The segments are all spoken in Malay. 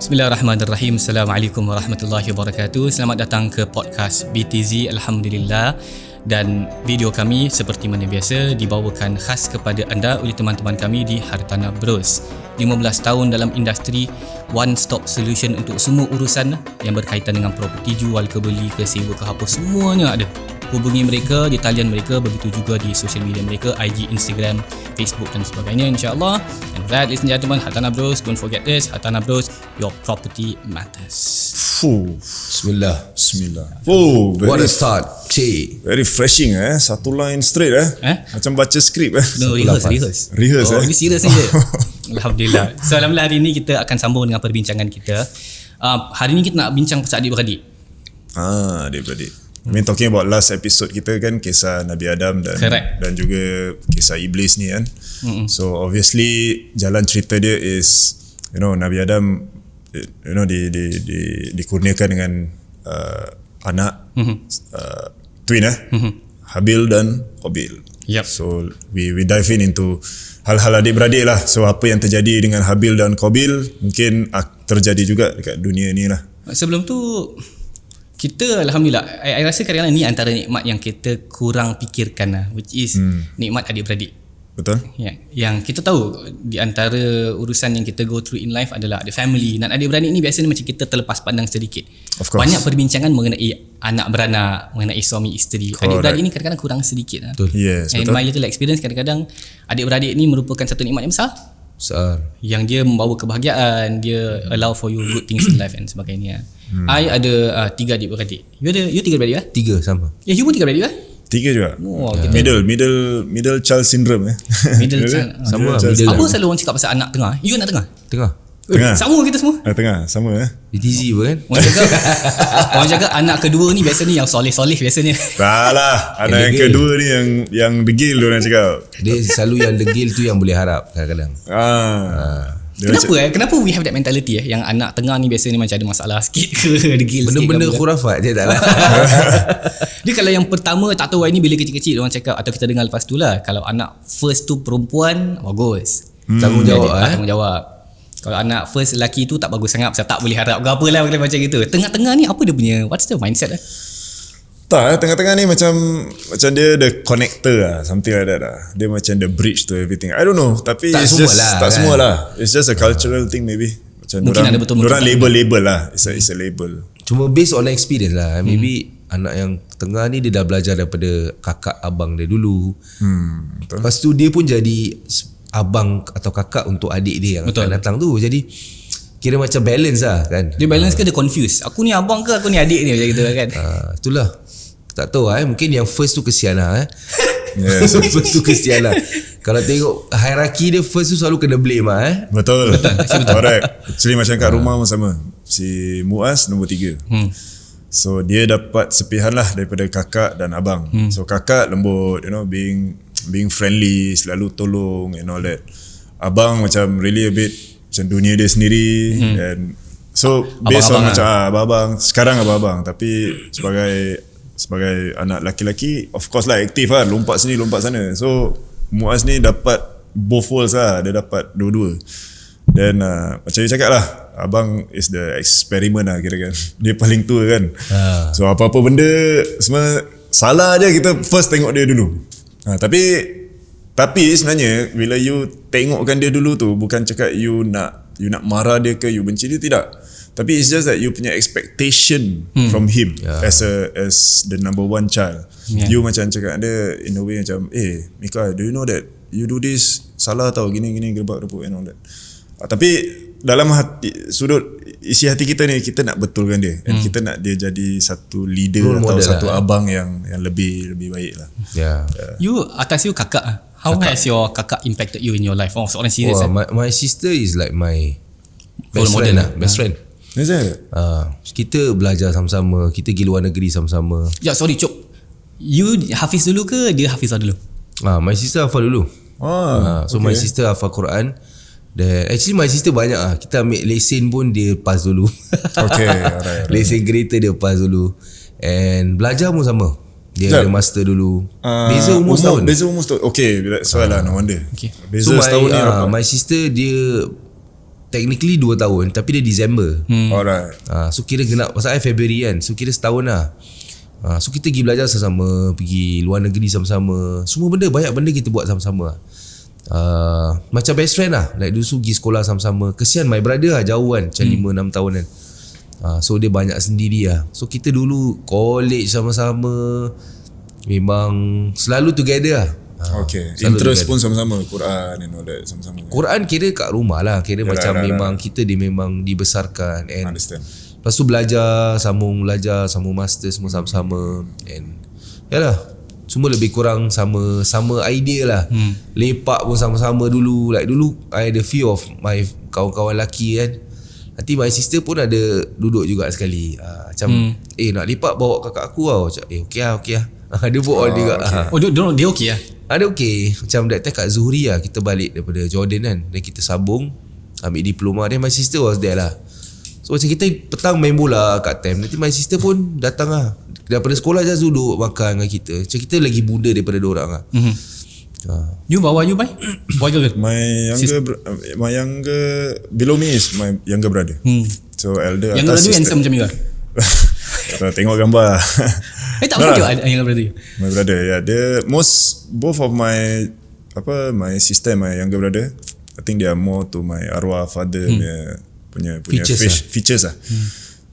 Bismillahirrahmanirrahim. Assalamualaikum warahmatullahi wabarakatuh. Selamat datang ke podcast BTZ. Alhamdulillah. Dan video kami seperti mana biasa dibawakan khas kepada anda oleh teman-teman kami di Hartanah Bros. 15 tahun dalam industri, one stop solution untuk semua urusan yang berkaitan dengan properti, jual ke beli ke sewa ke apa, semuanya ada. Hubungi mereka di talian mereka, begitu juga di social media mereka, IG, Instagram, Facebook dan sebagainya, insyaAllah. And that, ladies and gentlemen, Hartanah Bros, don't forget this, Hartanah Bros, your property matters. Bismillah. What a start. Very refreshing Satu line straight Macam baca skrip No, rehearse. Ini serius ni je. Alhamdulillah. So alhamdulillah hari ni kita akan sambung dengan perbincangan kita. Hari ni kita nak bincang pasal adik-beradik. Adik-beradik. I mean, talking about last episode kita kan, kisah Nabi Adam dan juga kisah Iblis ni kan. So obviously jalan cerita dia is, Nabi Adam dikurniakan dengan anak twin Habil dan Qabil. So we dive into hal-hal adik-beradik lah. So apa yang terjadi dengan Habil dan Qabil mungkin terjadi juga dekat dunia ni lah. Sebelum tu kita alhamdulillah, I rasa kadang-kadang ni antara nikmat yang kita kurang fikirkan lah, which is nikmat adik-beradik. Betul. Yang kita tahu di antara urusan yang kita go through in life adalah ada family. Dan adik-beradik ni biasanya macam kita terlepas pandang sedikit. Banyak perbincangan mengenai anak beranak, mengenai suami isteri. Adik-beradik ni kadang-kadang kurang sedikit lah. Yes, and betul. my little experience, kadang-kadang adik-beradik ni merupakan satu nikmat yang besar. Yang dia membawa kebahagiaan, dia allow for you good things in life dan sebagainya. I ada 3 adik-beradik. You 3 adik-beradik lah? 3 sama. You pun 3 adik-beradik lah? 3 juga. Middle child syndrome Middle child. Sama. Apa selalu orang cakap pasal anak tengah? You anak tengah? Tengah. Sama kita semua. Tengah sama BTZ pun kan. Orang cakap anak kedua ni biasanya yang soleh-soleh biasanya. Tak lah. Anak yang kedua ni yang degil orang cakap. Dia selalu yang degil tu yang boleh harap kadang-kadang. Kenapa we have that mentality yang anak tengah ni biasanya macam ada masalah sikit ke degil sikit. Benda-benda khurafat je tak lah. Dia kalau yang pertama tak tahu ni bila kecil-kecil orang cakap, atau kita dengar lepas tu lah, kalau anak first tu perempuan bagus, tanggungjawab. Kalau anak first lelaki tu tak bagus sangat, pasal tak boleh harap ke apa lah macam gitu. Tengah-tengah ni apa dia punya, what's the mindset lah? Tak, tengah-tengah ni macam dia the connector lah, something like that lah. Dia macam the bridge to everything. I don't know, tapi tak it's just tak semua lah. It's just a cultural thing maybe. Macam mungkin ada betul, dorang label lah. It's a label. Cuma based on experience lah. Maybe anak yang tengah ni dia dah belajar daripada kakak abang dia dulu. Betul. Lepas tu dia pun jadi abang atau kakak untuk adik dia yang akan datang tu. Jadi kira macam balance lah kan. Dia balance ke dia confused? Aku ni abang ke aku ni adik ni, macam gitu kan. Itulah. Tak tahu mungkin yang first tu kesian lah Yes. First tu kesian lah. Kalau tengok hierarki dia, first tu selalu kena blame lah Betul. Correct. Actually macam kat rumah pun sama. Si Muaz nombor 3. So dia dapat sepihan lah daripada kakak dan abang. So kakak lembut, being friendly, selalu tolong and all that. Abang macam really a bit macam dunia dia sendiri. And so based on macam abang-abang, sekarang abang-abang, tapi sebagai anak laki-laki, of course lah aktif lah, lompat sini lompat sana. So Muaz ni dapat both worlds lah, dia dapat dua-dua. Dan macam you cakap lah, abang is the experiment lah kira kan. Dia paling tua kan. So apa-apa benda semua salah je, kita first tengok dia dulu. Tapi sebenarnya bila you tengokkan dia dulu tu, bukan cakap you nak marah dia ke you benci dia, tidak. Tapi it's just that you punya expectation from him as the number one child. You macam cakap dia in a way macam, Mika, do you know that you do this salah tau, gini gerbak-gerbuk and all that. Tapi dalam sudut isi hati kita ni, kita nak betulkan dia, and kita nak dia jadi satu leader atau satu abang yang lebih baik lah. You atas you kakak, how has your kakak impacted you in your life? Seorang serius. My sister is like my best friend lah, best friend. Is it? Kita belajar sama-sama, kita pergi luar negeri sama-sama. Sorry Cok, you hafiz dulu ke dia hafizah dulu? My sister hafal dulu. So my sister hafal Quran. Dan actually my sister banyak kita ambil lesen pun dia pass dulu. Alright. Lesen kereta dia pass dulu. And belajar pun sama. Dia ada master dulu. Beza umur setahun. Beza umur setahun. Okay, that's why lah, no wonder. Okay. Beza setahun ni my sister dia technically 2 tahun tapi dia Disember. Alright. So kira genap, pasal I February kan, so kira setahun lah. So kita pergi belajar sama-sama, pergi luar negeri sama-sama, semua benda, banyak benda kita buat sama-sama. Macam best friend lah. Like dulu pergi sekolah sama-sama. Kesian my brother lah, jauh kan, macam 5-6 tahun kan. So dia banyak sendiri lah. So kita dulu college sama-sama, memang selalu together lah. Okay, interest pun sama-sama, Quran and all that sama-sama. Quran kira kat rumah lah, kira Yalah, macam yalah, memang kita dia memang dibesarkan and Understand. lepas tu belajar, sambung master semua sama-sama, and yalah, semua lebih kurang sama idea lah. Lepak pun sama-sama dulu. Like dulu I had a few of my kawan-kawan lelaki kan, nanti my sister pun ada duduk juga sekali, macam nak lepak bawa kakak aku tau. Macam okay lah dia bawa juga. Dia okay lah. Ada okay. Macam that time kat Zuhri lah, kita balik daripada Jordan kan, dan kita sambung ambil diploma. Then my sister was there lah. So macam kita petang main bola kat time, nanti my sister pun datang lah daripada sekolah, just duduk makan dengan kita. Macam kita lagi muda daripada diorang lah. You bawa you by boy girl? My younger below me is my younger brother. So elder Younger atas brother handsome macam you lah? Tengok gambar. Tak apa juga younger brother. My brother, yeah, both of my sister and my younger brother, I think they are more to my arwah father punya features lah.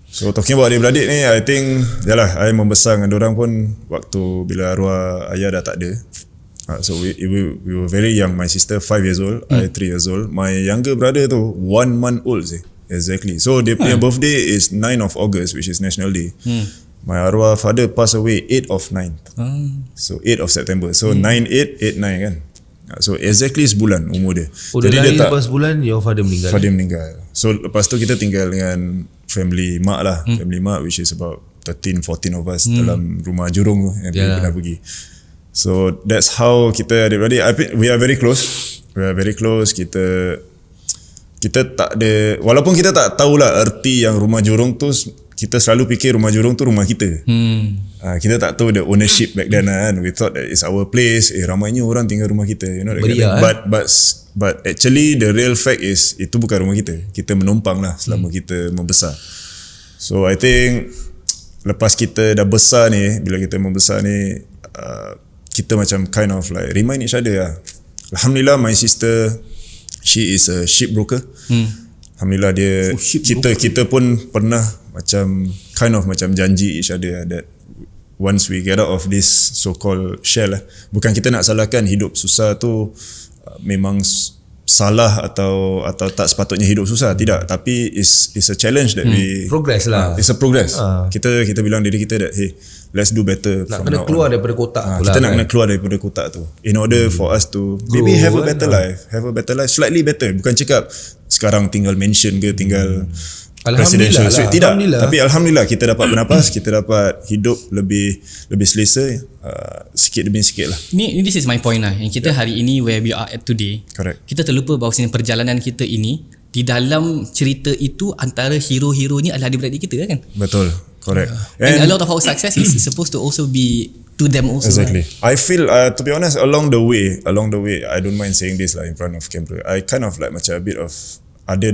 So talking about adik-beradik ni, I think yalah, I membesar dengan dorang pun waktu bila arwah ayah dah tak ada. So we were very young. My sister 5 years old, I 3 years old. My younger brother tu 1 month old sih. Exactly. So dia punya birthday is 9 of August, which is National Day. My arwah father passed away 8 of 9. So 8 of September. So 9, 8, 8, 9 kan. So exactly sebulan umur dia. Jadi dia tak, lepas sebulan your father meninggal. Father meninggal. So lepas tu kita tinggal dengan family mak lah. Family mak, which is about 13-14 of us dalam rumah Jurong tu yang kita pernah pergi. So that's how kita adik-beradik, we are very close. Kita tak ada, walaupun kita tak tahulah erti yang rumah Jurong tu, kita selalu fikir rumah Jurong tu rumah kita. Kita tak tahu the ownership back then kan. We thought that it's our place. Ramainya orang tinggal rumah kita, you know. But actually the real fact is itu bukan rumah kita. Kita menumpang lah selama kita membesar. So I think lepas kita dah besar ni, bila kita membesar ni, kita macam kind of like remind each other lah. Alhamdulillah my sister, she is a shipbroker. Alhamdulillah dia, kita pun pernah macam kind of macam janji each other that once we get out of this so-called shell lah. Bukan kita nak salahkan hidup susah tu memang salah atau tak sepatutnya hidup susah, tidak, tapi it's a challenge that we progress lah. It's a progress. Kita bilang diri kita that hey, let's do better. Nak kena keluar daripada kotak tu kita lah, nak kena keluar daripada kotak tu in order for us to maybe have a better life, slightly better. Bukan cakap sekarang tinggal mansion ke, tinggal presidential suite, tidak. Tapi alhamdulillah kita dapat bernapas, kita dapat hidup lebih selesa, sikit demi sikit lah. This is my point lah. Yang kita hari ini where we are at today. Correct. Kita terlupa bahawa perjalanan kita ini, di dalam cerita itu antara hero-heronya adalah adik-beradik kita kan. Betul. Correct. And a lot of our success is supposed to also be to them also. Exactly. Right? I feel to be honest, along the way, I don't mind saying this lah in front of camera. I kind of like macam a bit of ada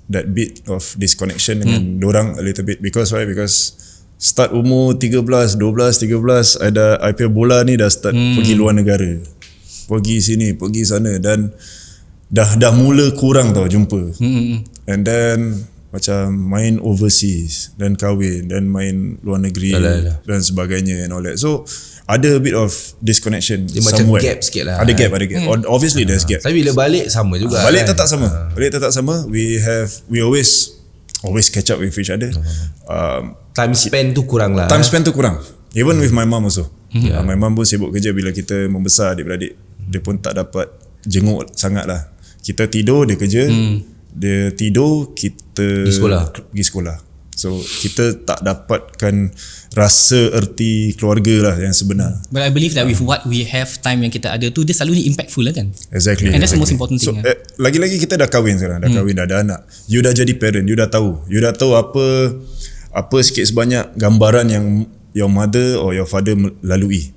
that bit of disconnection dengan dorang a little bit. Because why? Because start umur 13, 12, 13 I play bola ni dah start pergi luar negara, pergi sini, pergi sana, dan dah mula kurang tau jumpa. And then macam main overseas, dan kahwin, dan main luar negeri dan sebagainya and all that. So ada a bit of disconnection. Dia somewhere. macam gap sikit lah. Ada gap. Obviously there's gap. Tapi bila balik sama juga. Balik tetap sama. We always catch up with each other. Time spend tu kurang lah. Even with my mom also. My mom pun sibuk kerja. Bila kita membesar adik-beradik, dia pun tak dapat jenguk sangat lah. Kita tidur, dia kerja. Dia tidur, kita pergi sekolah. So kita tak dapatkan rasa erti keluarga lah yang sebenar. But I believe that with what we have, time yang kita ada tu, dia selalu impactful lah kan. Exactly. And that's the most important thing. So lagi-lagi kita dah kahwin sekarang, dah ada anak. You dah jadi parent, you dah tahu apa sikit sebanyak gambaran yang your mother or your father lalui.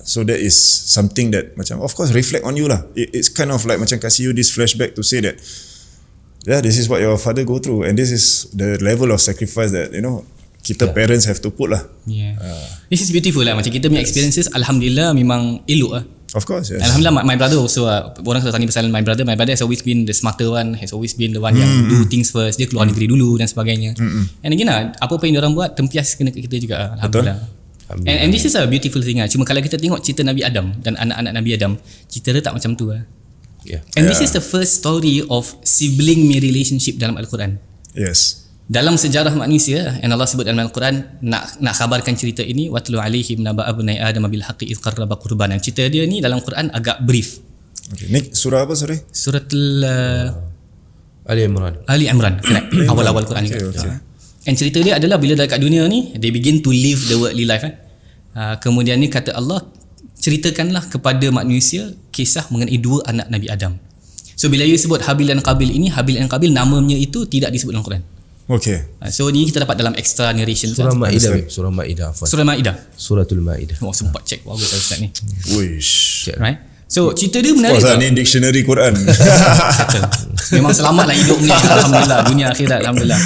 So that is something that macam of course reflect on you lah. It's kind of like macam kasih you this flashback to say that this is what your father go through, and this is the level of sacrifice that kita parents have to put lah. This is beautiful lah. Macam kita punya experiences, alhamdulillah memang elok lah. Of course, yes. Alhamdulillah, my brother also orang selalu tanya pasal my brother has always been the smarter one, has always been the one yang do things first. Dia keluar negeri dulu dan sebagainya. And again lah, apa-apa yang diorang buat tempias kena ke kita juga. Alhamdulillah. And this is a beautiful thing lah. Cuma kalau kita tengok cerita Nabi Adam dan anak-anak Nabi Adam, cerita dia tak macam tu lah. And this is the first story of sibling relationship dalam Al-Quran. Yes. Dalam sejarah manusia, yang Allah sebut dalam Al-Quran, nak khabarkan cerita ini, watlu alaihim naba abnai adam bil haqqi id qarraba qurbanan. Cerita dia ni dalam Quran agak brief. Okay. Ni surah apa, sorry? Surat Ali Imran. Correct. Awal-awal Quran juga. And cerita dia adalah bila dekat dunia ni, they begin to live the worldly life. Kemudian ni kata Allah, ceritakanlah kepada manusia kisah mengenai dua anak Nabi Adam. So bila you sebut Habil dan Qabil ini, Habil dan Qabil namanya itu tidak disebut dalam Quran. Okay. So ni kita dapat dalam extra narration. Surah Ma'idah. Suratul Ma'idah. Oh, sempat check bagus Ustaz ni. Wish. Right. So cerita dia menarik. Ni dictionary Quran. Memang selamatlah hidup ni. Alhamdulillah, dunia akhirat alhamdulillah.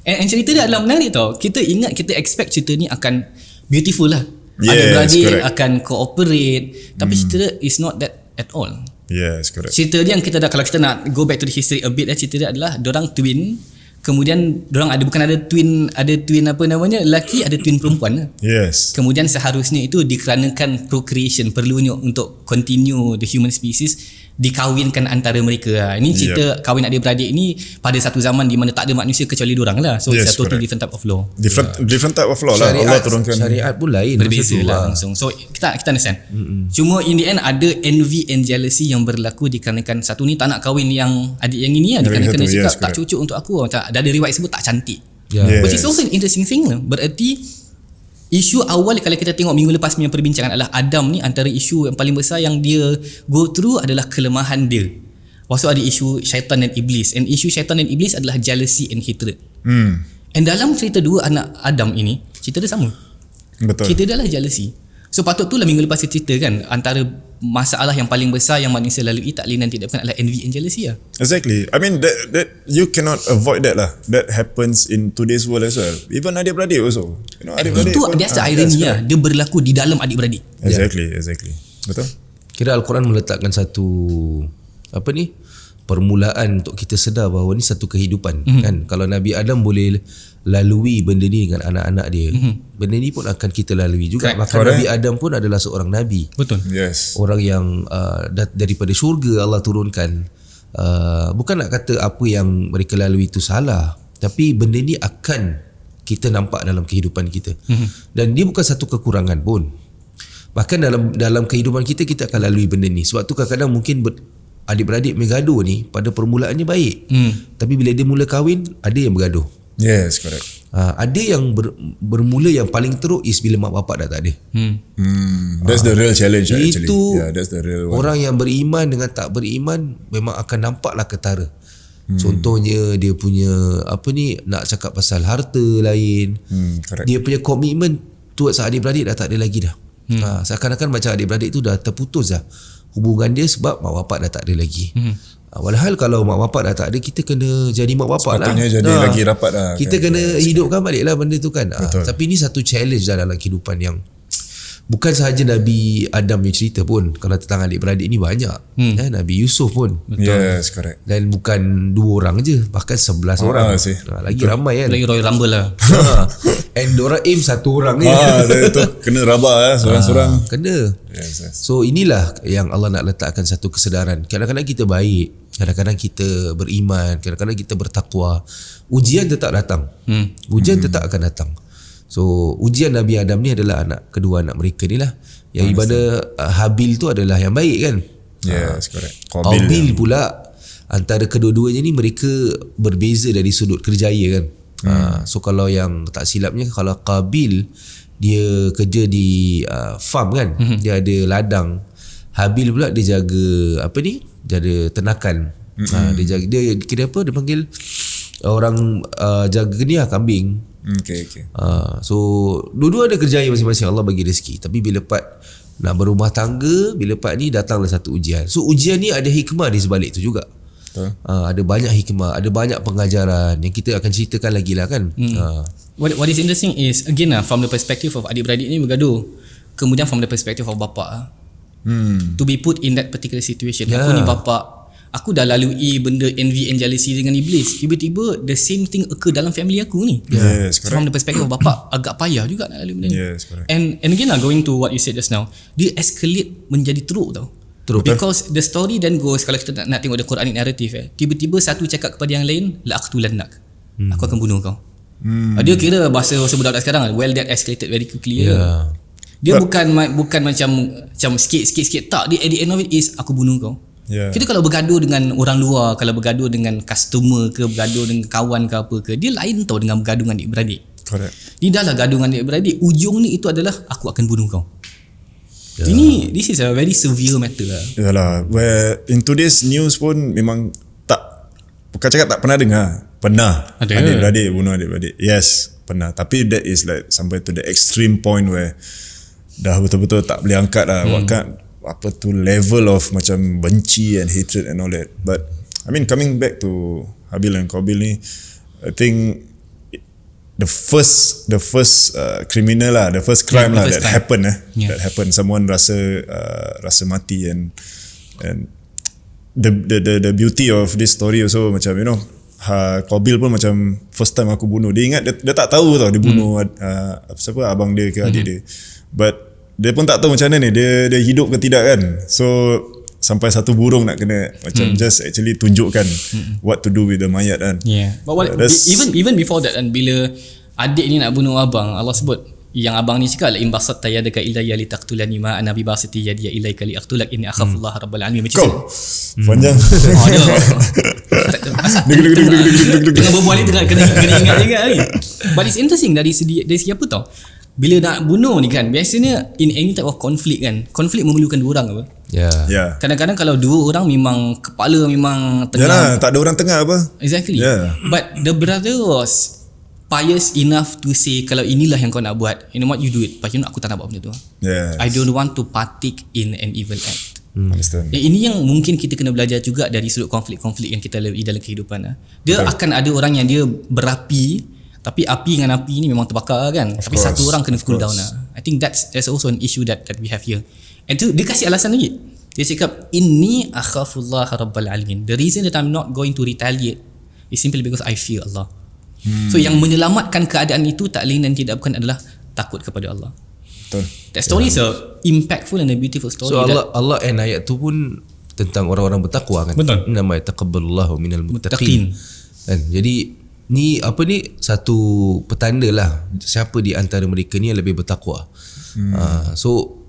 And cerita dia adalah menarik tau. Kita ingat, kita expect cerita ni akan beautiful lah. Adik-beradik akan cooperate. Tapi cerita dia is not that at all. Yes, correct. Cerita dia yang kita dah, kalau kita nak go back to the history a bit, cerita dia adalah dorang twin. Kemudian dorang ada twin apa namanya, lelaki, ada twin perempuan. Yes. Kemudian seharusnya itu dikarenakan procreation, perlunya untuk continue the human species, dikahwinkan antara mereka. Ini cerita kahwin adik-beradik ini pada satu zaman di mana tak ada manusia kecuali dorang lah. So it's a totally different type of law. Different type of law lah. Allah turunkan. Syariat pun lain. Berbeza lah langsung. So kita understand. Cuma in the end ada envy and jealousy yang berlaku dikarenakan satu ni tak nak kahwin yang adik yang ini lah. Dikarenakan dia cakap tak cucuk untuk aku. Macam ada riwayat sebut tak cantik. Which is also an interesting thing lah. Berarti isu awal kalau kita tengok minggu lepas punya perbincangan adalah Adam ni, antara isu yang paling besar yang dia go through adalah kelemahan dia. Lepas tu ada isu syaitan dan iblis. And isu syaitan dan iblis adalah jealousy and hatred. And dalam cerita dua anak Adam ini, cerita dia sama. Betul. Cerita dia adalah jealousy. So patut tu lah minggu lepas kita cerita kan, antara masalah yang paling besar yang manusia lalui tak lain dan tidak bukan adalah envy and jealousy lah. Exactly. I mean that you cannot avoid that lah. That happens in today's world as well. Even adik-beradik also. Adik-beradik itu dia irony lah. Dia berlaku di dalam adik-beradik. Exactly. Betul. Kira Al-Quran meletakkan satu permulaan untuk kita sedar bahawa ni satu kehidupan kan. Kalau Nabi Adam boleh lalui benda ni dengan anak-anak dia, benda ni pun akan kita lalui juga. Bahkan Nabi Adam pun adalah seorang Nabi. Betul. Yes. Orang yang daripada syurga Allah turunkan. Bukan nak kata apa yang mereka lalui itu salah, tapi benda ni akan kita nampak dalam kehidupan kita. Dan dia bukan satu kekurangan pun. Bahkan dalam kehidupan kita akan lalui benda ni. Sebab tu kadang-kadang mungkin adik-beradik bergaduh ni pada permulaannya baik. Tapi bila dia mula kahwin, ada yang bergaduh. Yes, correct. Ada yang bermula yang paling teruk is bila mak bapak dah tak ada. That's the real challenge actually. Itu that's the real one. Orang yang beriman dengan tak beriman memang akan nampaklah ketara. Contohnya dia punya nak cakap pasal harta lain. Dia punya komitmen towards adik-beradik dah tak ada lagi dah. Seakan-akan macam adik-beradik tu dah terputus dah hubungan dia sebab mak bapak dah tak ada lagi. Walhal kalau mak bapak dah tak ada, kita kena jadi mak bapak lah. Sepatutnya jadi lagi rapat lah. Kita kena hidupkan balik lah benda tu kan. Tapi ni satu challenge lah dalam kehidupan yang bukan sahaja Nabi Adam yang cerita pun. Kalau tentang adik-beradik ni banyak. Nabi Yusuf pun. Yes, correct. Dan bukan 2 orang je, bahkan 11 orang. Lagi ramai kan. Lagi Royal Rumble lah. And diorang aim 1 orang ni. Dia tu kena rabak seorang-seorang. Kena. Yes. So inilah yang Allah nak letakkan satu kesedaran. Kadang-kadang kita baik, kadang-kadang kita beriman, kadang-kadang kita bertakwa. Ujian tetap datang. Ujian tetap akan datang. So ujian Nabi Adam ni adalah kedua anak mereka ni lah. Yang ibadah Habil tu adalah yang baik kan. Yes, correct. Qabil pula, antara kedua-duanya ni mereka berbeza dari sudut kerjaya kan. So kalau yang tak silapnya, kalau Qabil dia kerja di farm kan, dia ada ladang. Habil pula dia jaga jaga ternakan. Dia jaga, dia kira apa, dia panggil orang jaga ni lah, kambing. Okay. So dua-dua ada kerjaya masing-masing, Allah bagi rezeki. Tapi bila part nak berumah tangga, bila part ni datanglah satu ujian. So ujian ni ada hikmah di sebalik tu juga. Ada banyak hikmah, ada banyak pengajaran yang kita akan ceritakan lagi lah kan. What is interesting is again from the perspective of adik-beradik ni bergaduh, kemudian from the perspective of bapa to be put in that particular situation. Aku ni bapa, aku dah lalui benda envy and jealousy dengan iblis, tiba-tiba the same thing occur dalam family aku ni. So from the perspective of bapa, agak payah juga nak lalui benda ni. And again going to what you said just now, dia escalate menjadi teruk tau. Because the story then goes, kalau kita nak tengok the Quranic narrative, tiba-tiba satu cakap kepada yang lain, la aqtulannak, aku akan bunuh kau. Dia kira bahasa budak-budak sekarang, well, that escalated very quickly. Dia bukan macam sikit-sikit, tak, dia at the end of it is aku bunuh kau. Kita kalau bergaduh dengan orang luar, kalau bergaduh dengan customer ke, bergaduh dengan kawan ke apa ke, dia lain tau dengan bergaduh dengan adik-beradik. Dia dah lah gaduh dengan adik-beradik, ujung ni itu adalah aku akan bunuh kau. This is a very severe matter lah. Yalah, where in today's news pun memang bukan cakap tak pernah dengar. Pernah adik-beradik bunuh adik-beradik. Yes, pernah. Tapi that is like sampai to the extreme point where dah betul-betul tak boleh angkat lah. Apa tu level of macam benci and hatred and all that. But I mean, coming back to Habil and Qabil ni, I think the first criminal lah, the first crime that happened that happened, someone rasa mati, and the beauty of this story also macam Qabil pun macam first time aku bunuh, dia ingat dia tak tahu tau dia bunuh siapa, abang dia ke adik dia, but dia pun tak tahu macam mana ni dia hidup ke tidak kan. So sampai satu burung nak kena macam just actually tunjukkan what to do with the mayat kan. But even before that kan, bila adik ni nak bunuh abang, Allah sebut yang abang ni cakap, la in basatta yadaka ilayya litaqtulani ma ana bi basati yadiya ilayka li aqtulak inni akhafullah rabbal alamin. Macam panjang. Tengah berbual ni kena ingat juga ni. But it's interesting dari segi apa tau, bila nak bunuh ni kan, biasanya in any type of conflict kan, konflik memerlukan dua orang apa. Kadang-kadang kalau dua orang memang kepala memang tengah, tak ada orang tengah apa. Exactly. But the brother was pious enough to say, kalau inilah yang kau nak buat, you know what, you do it, but you know aku tak nak buat benda tu. I don't want to partake in an evil act. Understand. Ini yang mungkin kita kena belajar juga dari sudut konflik-konflik yang kita lalui dalam kehidupan. Dia akan ada orang yang dia berapi, tapi api dengan api ni memang terbakar kan, tapi satu orang kena cool down lah. I think that's also an issue that we have here. And tu dia kasih alasan lagi, dia cakap inni akhafullah rabbal alamin, the reason that I'm not going to retaliate is simply because I fear Allah. So yang menyelamatkan keadaan itu tak lain dan tidak bukan adalah takut kepada Allah. Betul. That story is a impactful and a beautiful story. So Allah and ayat tu pun tentang orang-orang bertakwa kan. Betul. Nama taqabbalallahu minal muttaqin. Dan jadi ni satu petanda lah siapa di antara mereka ni yang lebih bertakwa. So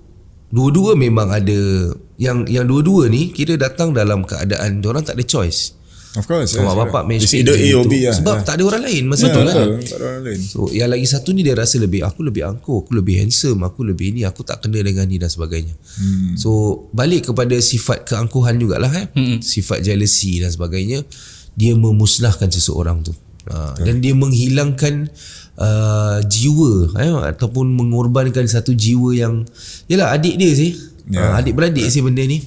dua-dua memang ada yang dua-dua ni kira datang dalam keadaan diorang tak ada choice. Of course. Mak bapak mention either A or B lah. Sebab tak ada orang lain masa tu kan. Tak ada orang lain. So yang lagi satu ni dia rasa aku lebih angkuh, aku lebih handsome, aku lebih ni, aku tak kena dengan ni dan sebagainya. So balik kepada sifat keangkuhan jugalah sifat jealousy dan sebagainya, dia memusnahkan seseorang tu. Dan dia menghilangkan jiwa ataupun mengorbankan satu jiwa yang yalah adik dia sih. Adik-beradik sih benda ni.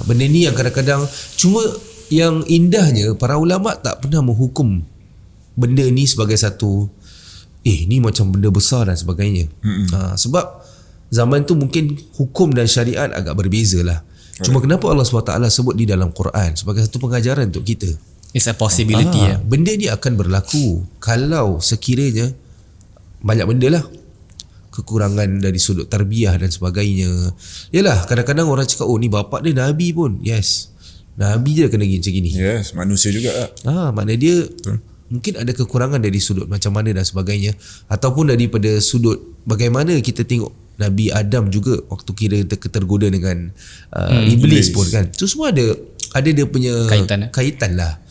Benda ni yang kadang-kadang cuma yang indahnya para ulama tak pernah menghukum benda ni sebagai satu ni macam benda besar dan sebagainya. Sebab zaman tu mungkin hukum dan syariat agak berbeza lah. Cuma kenapa Allah SWT sebut di dalam Quran sebagai satu pengajaran untuk kita, it's a possibility. Benda ni akan berlaku kalau sekiranya banyak benda lah, kekurangan dari sudut tarbiyah dan sebagainya. Yalah kadang-kadang orang cakap ni bapak dia Nabi pun. Yes, Nabi je kena macam gini. Yes, manusia juga lah. Maknanya dia mungkin ada kekurangan dari sudut macam mana dan sebagainya, ataupun daripada sudut bagaimana kita tengok Nabi Adam juga waktu kira tergoda dengan iblis pun kan. So semua ada dia punya kaitan lah.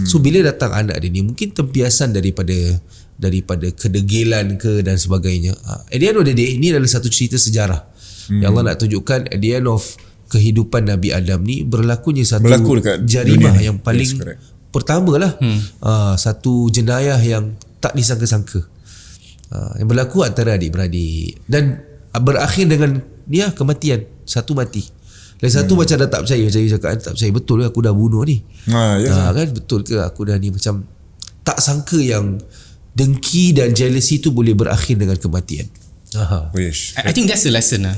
So bila datang anak dia ni mungkin tempiasan daripada kedegilan ke dan sebagainya. At the end of the day, ini adalah satu cerita sejarah yang Allah nak tunjukkan at the end of kehidupan Nabi Adam ni berlakunya satu jarimah yang paling pertama lah. Satu jenayah yang tak disangka-sangka yang berlaku antara adik-beradik dan berakhir dengan kematian. Satu mati, Lagi satu macam dah tak percaya. Macam you cakap tak percaya. Betul ke aku dah bunuh ni? Kan betul ke aku dah ni? Macam tak sangka yang dengki dan jealousy tu boleh berakhir dengan kematian. I think that's the lesson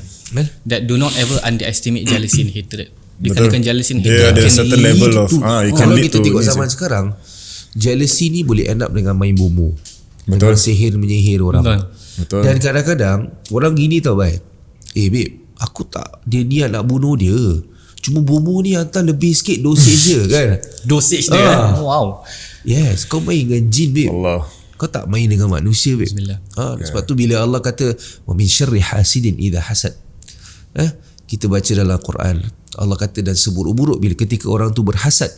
that do not ever underestimate jealousy and hatred. Dikarenakan jealousy and hatred ada certain level of kalau kita tengok zaman sekarang, jealousy ni boleh end up dengan main bomo. Betul. Dengan sihir menyihir orang. Betul. Dan kadang-kadang orang gini tau baik. Babe, aku tak dia niat nak bunuh dia. Cuma bomo ni hantar lebih sikit dosage dia kan. Dosage dia. Wow. Yes, kau main dengan jin babe. Allah. Kau tak main dengan manusia babe. Bismillah. Sebab tu bila Allah kata wa min syarri hasidin idza hasad. Kita baca dalam Quran, Allah kata dan seburuk-buruk bila ketika orang tu berhasad.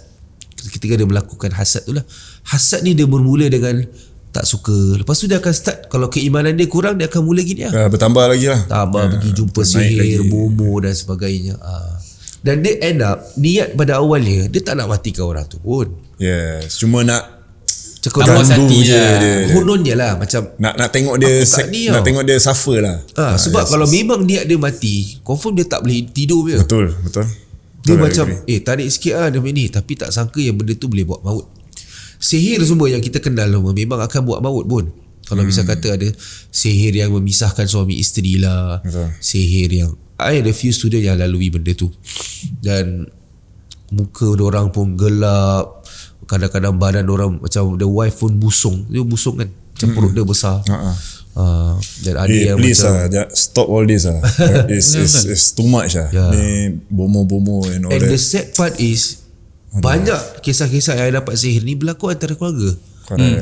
Ketika dia melakukan hasad tu lah. Hasad ni dia bermula dengan tak suka. Lepas tu dia akan start, kalau keimanan dia kurang, dia akan mula gini lah. Bertambah lagi lah. Tambah pergi jumpa sihir, bomo dan sebagainya. Dan dia end up, niat pada awalnya, dia tak nak matikan orang tu pun. Yes. Cuma nak ganggu je dia. Kononnya lah. Macam nak tengok dia nak tengok dia suffer lah. Sebab kalau memang niat dia mati, confirm dia tak boleh tidur dia. Betul. Dia macam tarik sikit lah demi ni. Tapi tak sangka yang benda tu boleh buat maut. Sihir semua yang kita kenal memang akan buat maut pun. Kalau misal kata ada sihir yang memisahkan suami isteri lah. Betul. Sihir yang I ada few student yang lalui benda tu. Dan muka orang pun gelap. Kadang-kadang badan orang macam the wife pun busung. Dia busung kan. Macam perut dia besar. Dan ada yang please macam stop all this lah. It's too much lah. Ni bomo and all that. And the sad part is banyak kisah-kisah yang dapat sihir ni berlaku antara keluarga.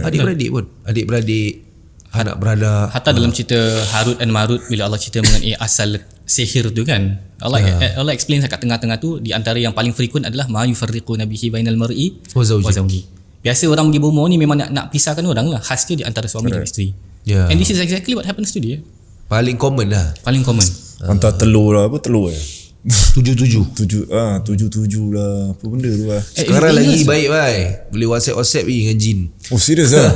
Adik-beradik pun. Adik-beradik, anak beranak. Hatta dalam cerita Harut dan Marut, bila Allah cerita mengenai asal sihir tu kan, Allah explain kat tengah-tengah tu, di antara yang paling frequent adalah ma yufarriquna bihi bainal mar'i wa zawji. Biasa orang pergi bomo ni memang nak pisahkan orang lah, khas dia di antara suami dan isteri. And this is exactly what happens to dia. Paling common lah. Paling common. Hantar telur lah. Apa telur 77 lah. Apa benda tu lah. Sekarang lagi baik baik. Boleh WhatsApp dengan jin. Oh serius lah.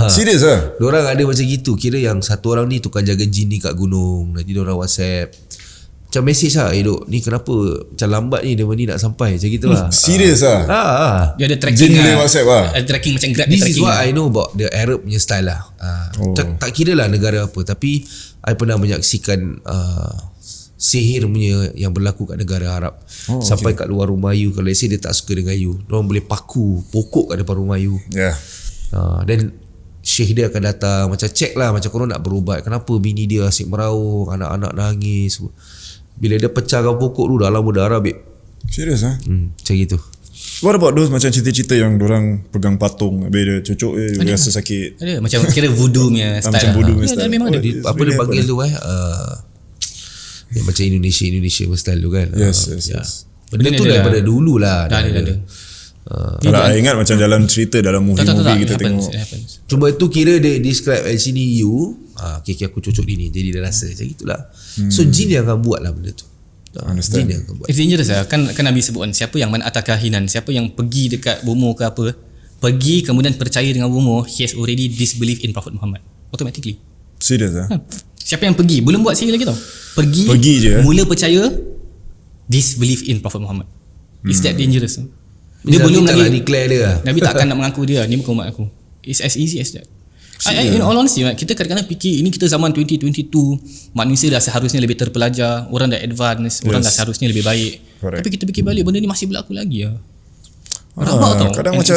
Serius lah. Diorang ada macam gitu. Kira yang satu orang ni tukang jaga jin ni kat gunung. Nanti diorang WhatsApp macam mesej lah, duk ni kenapa macam lambat ni dia ni nak sampai, macam gitu lah. Serius lah. Dia ada tracking lah. WhatsApp lah. Ada tracking macam Grab. This is what I know about the Arab punya style lah. Tak kira lah negara apa, tapi I pernah menyaksikan sihir punya yang berlaku kat negara Arab. Sampai kat luar rumah you, kalau let's say dia tak suka dengan you, diorang boleh paku pokok kat depan rumah you. Dan syekh dia akan datang, macam check lah, macam korang nak berubat, kenapa bini dia asyik meraung, anak-anak nangis. Bila dia pecahkan pokok tu, dalam berdarah babe. Serius lah. Macam gitu. What about those macam cerita-cerita yang dorang pegang patung, habis dia cucuk dia rasa sakit. Ada macam kira voodoo punya style. Macam voodoo punya style. Memang ada. Apa dia panggil tu yang macam Indonesia punya style tu kan. Yes. Benda tu daripada dulu lah. Dah ada. Kalau I ingat macam dalam cerita, dalam movie kita tengok. Cuma tu kira dia describe sini you, okay, aku cucuk ni, jadi dia rasa macam itulah. So jin yang akan buat lah benda tu. Jin yang akan buat. It's dangerous lah. Kan Nabi sebut kan, siapa yang mana kahinan, siapa yang pergi dekat bomo ke apa, pergi kemudian percaya dengan bomo, he has already disbelief in Prophet Muhammad automatically. Serius lah. Siapa yang pergi, belum buat sihir lagi tau, pergi je, mula percaya, disbelief in Prophet Muhammad. It's that dangerous. Dia Nabi belum lagi declare dia. Nabi tak akan nak mengaku dia ni bukan umat aku. It's as easy as that. In all honesty, kita kadang-kadang fikir ini kita zaman 2022, manusia dah seharusnya lebih terpelajar, orang dah advance, orang dah seharusnya lebih baik. Correct. Tapi kita fikir balik, benda ni masih berlaku lagi lah. Rabak tau. Kadang macam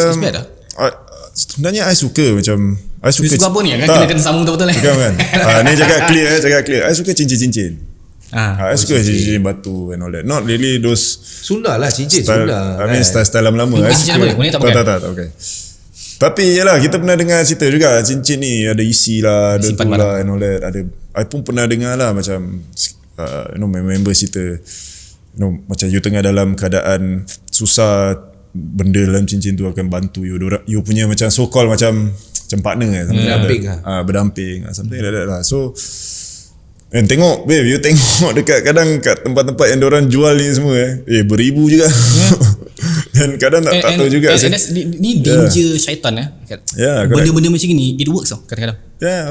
sebenarnya I suka macam I suka apa ni kan, kena sambung betul-betul kan. Ni cakap clear. I suka cincin-cincin. I suka cincin batu and all that. Not really those sunnah lah, cincin sunnah. I mean style lama-lama. I suka. Tak okay. Tapi yalah, kita pernah dengar cerita juga cincin ni ada isi lah, ada tu lah and all that. I pun pernah dengar lah macam member cerita, macam you tengah dalam keadaan susah, benda dalam cincin tu akan bantu you. You punya macam so called macam partner berdamping something like that lah. So tengok babe, you tengok dekat kadang kat tempat-tempat yang diorang jual ni semua beribu juga. Dan kadang tak tahu juga. Ni danger syaitan benda-benda macam ni, it works tau kadang-kadang.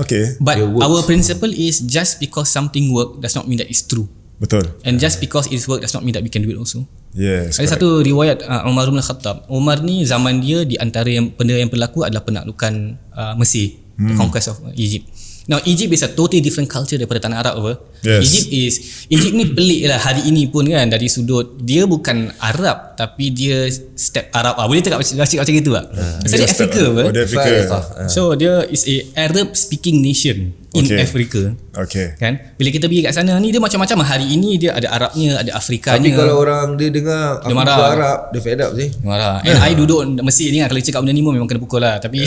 Okay. But our principle is just because something work does not mean that it's true. Betul. And just because it's work does not mean that we can do it also. Yes. Ada satu riwayat Umar bin Khattab. Umar ni zaman dia di antara benda yang berlaku adalah penaklukan Mesir, the conquest of Egypt. Now Egypt is a totally different culture daripada tanah Arab apa. Yes. Egypt ni pelik lah hari ini pun kan, dari sudut dia bukan Arab tapi dia step Arab. Boleh cakap macam gitu tak? Pasal dia Afrika apa? Dia Afrika. So dia is a Arab speaking nation in Africa. Okay. Kan? Bila kita pergi kat sana ni dia macam-macam. Hari ini dia ada Arabnya, ada Afrikanya. Tapi kalau orang dia dengar aku bukan Arab, dia fed up sih. Marah. And I duduk Mesir ni kan, kalau cakap benda ni memang kena pukul lah. Tapi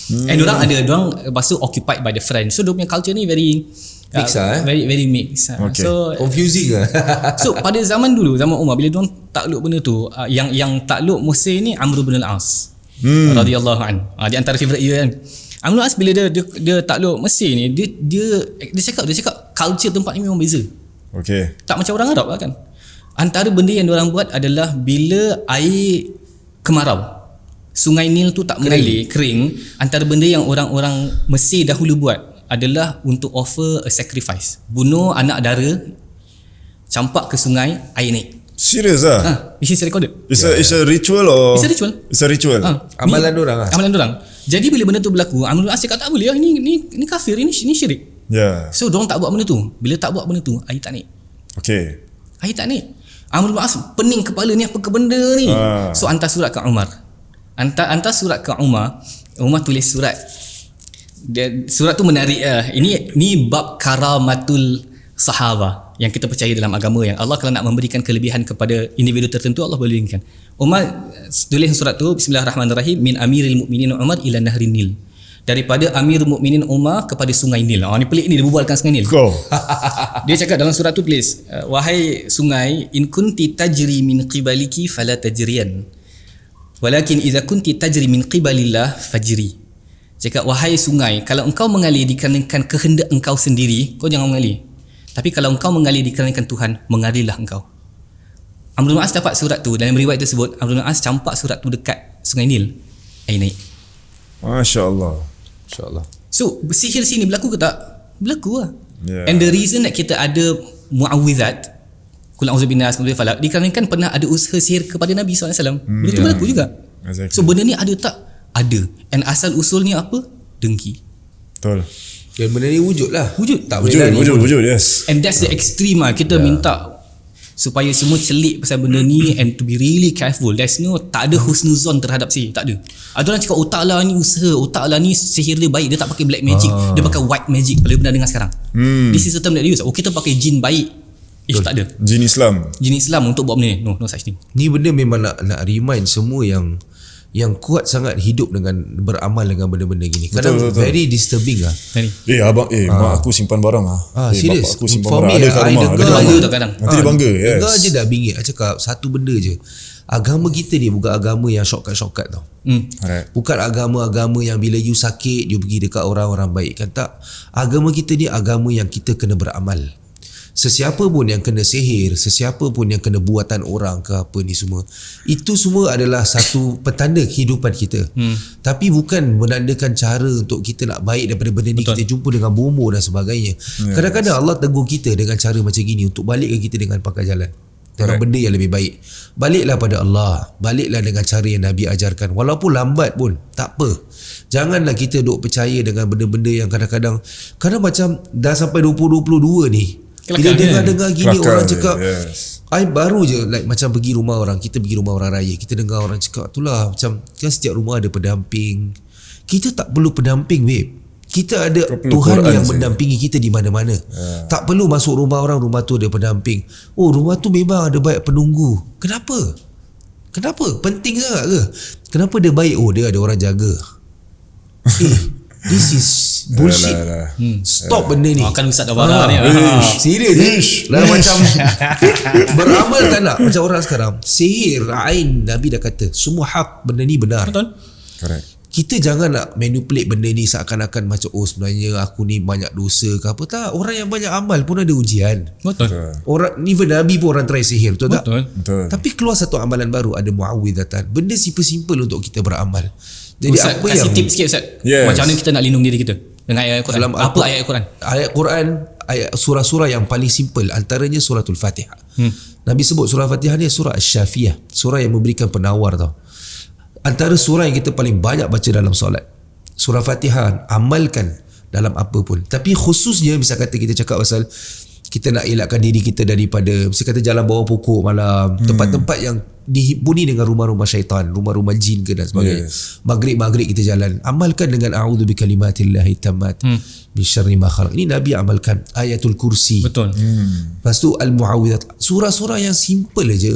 and diorang lepas tu occupied by the French. So dia punya culture ni very mix very mix. Okay. So confusing lah. So pada zaman dulu, zaman Umar, bila diorang takluk benda tu, yang takluk Mesir ni Amr bin al-As radhiyallahu an. Di antara favorite dia kan. Amr bin al-As bila dia takluk Mesir ni, dia cakap culture tempat ni memang beza. Okay. Tak macam orang Arab lah kan. Antara benda yang diorang buat adalah bila air kemarau, Sungai Nil tu tak mengalir, kering. Antara benda yang orang-orang Mesir dahulu buat adalah untuk offer a sacrifice. Bunuh anak dara, campak ke sungai, air naik. Serius lah? This is recorded. It's a ritual or? It's a ritual. It's a ritual. Amalan dorang lah. Amalan dorang. Jadi bila benda tu berlaku, Amr bin al-As cakap tak boleh lah, ini kafir, ini syirik. Yeah. So dorang tak buat benda tu. Bila tak buat benda tu, air tak naik. Okay. Air tak naik. Amr bin al-As pening kepala, ni apa ke benda ni? So hantar surat ke Umar. Hantar surat ke Umar tulis surat. Surat tu menarik lah. Ini bab karamatul sahaba yang kita percaya dalam agama, yang Allah kalau nak memberikan kelebihan kepada individu tertentu, Allah boleh berikan. Umar tulis surat tu, Bismillahirrahmanirrahim, min amiril mu'minin Umar ila nahrin Nil. Daripada Amir Mukminin Umar kepada Sungai Nil. Ni pelik ni, dia berbualkan Sungai Nil. Dia cakap dalam surat tu tulis, wahai sungai, in kunti tajri min qibaliki fala tajriyan. Walakin idza kunti tajri min qibalillah fajri. Cakap, wahai sungai, kalau engkau mengalir dikarenakan kehendak engkau sendiri, kau jangan mengalir. Tapi kalau engkau mengalir dikarenakan Tuhan, mengalirlah engkau. Amr bin al-As dapat surat tu, dalam riwayat tersebut Amr bin al-As campak surat tu dekat Sungai Nil, air naik. Masya-Allah. Masya-Allah. So sihir sini berlaku ke tak? Berlaku lah. Yeah. And the reason that kita ada mu'awwizat, Qul a'udzu binnas, qul falaq, dikarenakan pernah ada usaha sihir kepada Nabi SAW. Benda tu berlaku juga. Exactly. So benda ni ada tak? Ada. And asal usulnya apa? Dengki. Betul. Dan benda ni wujud lah. Wujud. Tak boleh lari. Wujud, yes. And that's the extreme lah. Kita minta supaya semua celik pasal benda ni, and to be really careful. There's tak ada husnuzon terhadap sihir. Tak ada. Ada orang cakap, otak lah ni usaha, otak lah ni sihir dia baik, dia tak pakai black magic, dia pakai white magic. Boleh pernah dengar sekarang. This is the term that they use. Kita pakai jin baik. Tak ada. Jin Islam untuk buat benda ni. No such thing. Ni benda memang nak remind semua yang kuat sangat hidup dengan beramal dengan benda-benda gini. Kadang betul. Very disturbing lah. Abang, mak aku simpan barang lah. Serius. Bapak aku simpan For barang. me, Ada kat rumah. Dia bangga tak kadang. Nanti dia bangga. Yes. Dengar je dah bingit. I cakap satu benda je. Agama kita ni bukan agama yang shortcut tau. Alright. Bukan agama-agama yang bila you sakit, you pergi dekat orang-orang baik kan, tak. Agama kita ni agama yang kita kena beramal. Sesiapa pun yang kena sihir, sesiapa pun yang kena buatan orang ke apa ni semua, itu semua adalah satu petanda kehidupan kita. Tapi bukan menandakan cara untuk kita nak baik daripada benda ni. Betul. Kita jumpa dengan bomoh dan sebagainya. Kadang-kadang Allah tegur kita dengan cara macam gini untuk balikkan kita dengan pakai jalan, dengan benda yang lebih baik. Baliklah pada Allah, baliklah dengan cara yang Nabi ajarkan. Walaupun lambat pun tak apa. Janganlah kita duk percaya dengan benda-benda yang kadang-kadang macam dah sampai 2022 ni. Bila dengar gini orang cakap, I baru je macam pergi rumah orang, kita pergi rumah orang raya, kita dengar orang cakap itulah macam kan setiap rumah ada pendamping. Kita tak perlu pendamping, babe. Kita ada Tuhan Quran yang mendampingi kita di mana-mana. Tak perlu masuk rumah orang, rumah tu ada pendamping. Oh, rumah tu memang ada banyak penunggu. Kenapa? Penting sangat ke? Kenapa dia baik? Oh, dia ada orang jaga. This is bullshit. Stop benda ni. Kan ustaz dah marah ni. Serius dah macam beramal tak nak. Macam orang sekarang sihir, ain, Nabi dah kata semua hak, benda ni benar. Betul. Correct. Kita jangan nak manipulate benda ni seakan-akan macam sebenarnya aku ni banyak dosa ke apa. Tak. Orang yang banyak amal pun ada ujian. Betul. Orang even Nabi pun orang try sihir. Betul. Tak? Betul. Tapi keluar satu amalan baru, ada muawwidatan. Benda simple-simple untuk kita beramal. Jadi Ustaz, apa kasih yang tips sikit Ustaz. Macam mana kita nak lindung diri kita dengan ayat Al-Quran? Apa ayat Al-Quran? Ayat Quran ayat surah-surah yang paling simple, antaranya suratul Fatihah. Nabi sebut surah Fatihah ni surah Asy-Syafiyah, surah yang memberikan penawar tau. Antara surah yang kita paling banyak baca dalam solat, surah Fatihah, amalkan dalam apa pun. Tapi khususnya misal kata kita cakap pasal kita nak elakkan diri kita daripada misal kata jalan bawah pokok malam, tempat-tempat yang dihubuni dengan rumah-rumah syaitan, rumah-rumah jin ke dan sebagainya. Maghrib kita jalan, amalkan dengan a'udzu bikalimatillahi tammat min syarri ma khalaq. Ini Nabi amalkan ayatul kursi. Betul. Lepas tu al-muawwidzat, surah-surah yang simple aja.